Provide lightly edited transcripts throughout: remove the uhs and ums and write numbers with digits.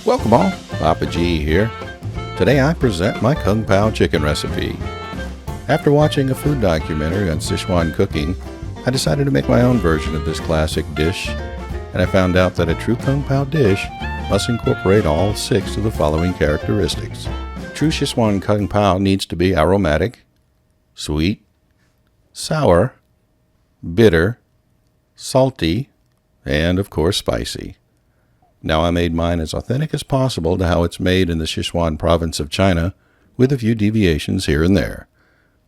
Welcome all, Papa G here. Today I present my Kung Pao Chicken recipe. After watching a food documentary on Sichuan cooking, I decided to make my own version of this classic dish, and I found out that a true Kung Pao dish must incorporate all 6 of the following characteristics. True Sichuan Kung Pao needs to be aromatic, sweet, sour, bitter, salty, and of course spicy. Now I made mine as authentic as possible to how it's made in the Sichuan province of China, with a few deviations here and there.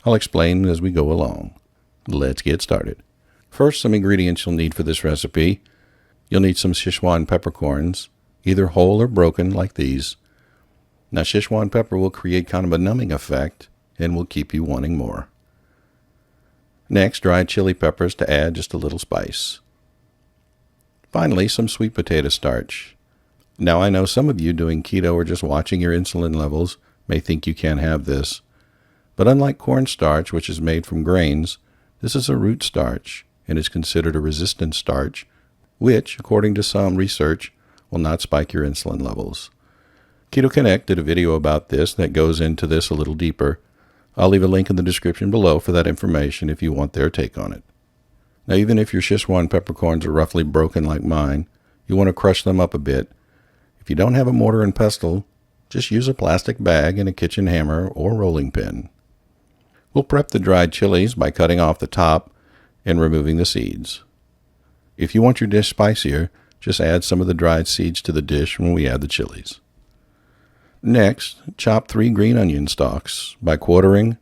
I'll explain as we go along. Let's get started. First, some ingredients you'll need for this recipe. You'll need some Sichuan peppercorns, either whole or broken like these. Now Sichuan pepper will create kind of a numbing effect and will keep you wanting more. Next, dried chili peppers to add just a little spice. Finally, some sweet potato starch. Now I know some of you doing keto or just watching your insulin levels may think you can't have this, but unlike cornstarch, which is made from grains, this is a root starch and is considered a resistant starch, which, according to some research, will not spike your insulin levels. Keto Connect did a video about this that goes into this a little deeper. I'll leave a link in the description below for that information if you want their take on it. Now, even if your Sichuan peppercorns are roughly broken like mine, you want to crush them up a bit. If you don't have a mortar and pestle, just use a plastic bag and a kitchen hammer or rolling pin. We'll prep the dried chilies by cutting off the top and removing the seeds. If you want your dish spicier, just add some of the dried seeds to the dish when we add the chilies. Next, chop 3 green onion stalks by quartering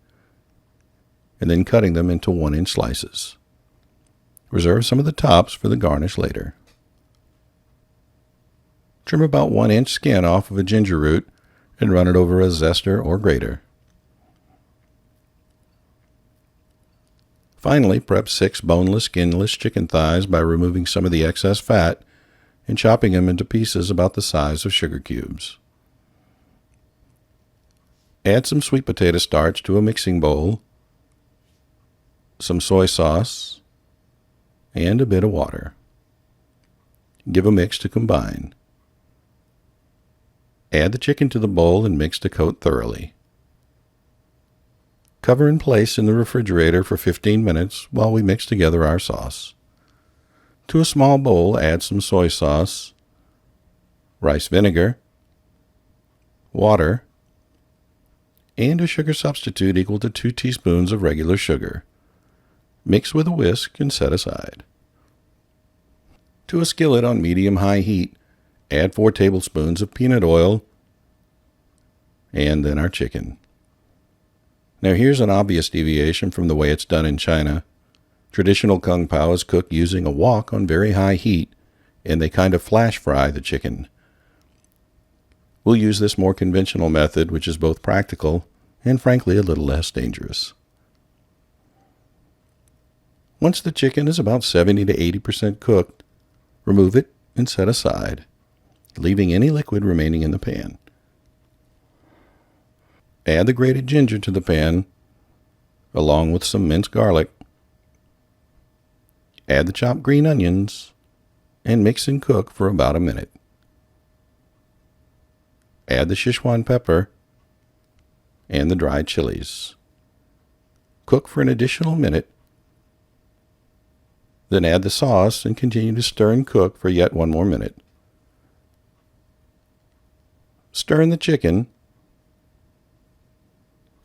and then cutting them into 1-inch slices. Reserve some of the tops for the garnish later. Trim about 1-inch skin off of a ginger root and run it over a zester or grater. Finally, prep 6 boneless, skinless chicken thighs by removing some of the excess fat and chopping them into pieces about the size of sugar cubes. Add some sweet potato starch to a mixing bowl, some soy sauce, and a bit of water. Give a mix to combine. Add the chicken to the bowl and mix to coat thoroughly. Cover and place in the refrigerator for 15 minutes while we mix together our sauce. To a small bowl, add some soy sauce, rice vinegar, water, and a sugar substitute equal to 2 teaspoons of regular sugar. Mix with a whisk and set aside. To a skillet on medium-high heat, add 4 tablespoons of peanut oil and then our chicken. Now here's an obvious deviation from the way it's done in China. Traditional Kung Pao is cooked using a wok on very high heat, and they kind of flash fry the chicken. We'll use this more conventional method, which is both practical and frankly a little less dangerous. Once the chicken is about 70 to 80% cooked, remove it and set aside, leaving any liquid remaining in the pan. Add the grated ginger to the pan, along with some minced garlic. Add the chopped green onions, and mix and cook for about a minute. Add the Sichuan pepper and the dried chilies. Cook for an additional minute. Then add the sauce and continue to stir and cook for yet 1 more minute. Stir in the chicken,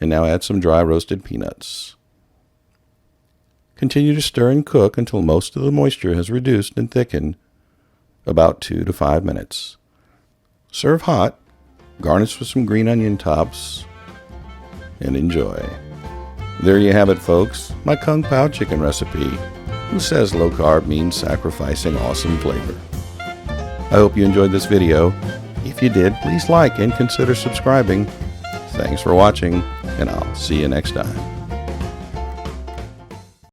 and now add some dry roasted peanuts. Continue to stir and cook until most of the moisture has reduced and thickened, about 2 to 5 minutes. Serve hot, garnish with some green onion tops, and enjoy. There you have it, folks, my Kung Pao chicken recipe. Who says low carb means sacrificing awesome flavor? I hope you enjoyed this video. If you did, please like and consider subscribing. Thanks for watching, and I'll see you next time.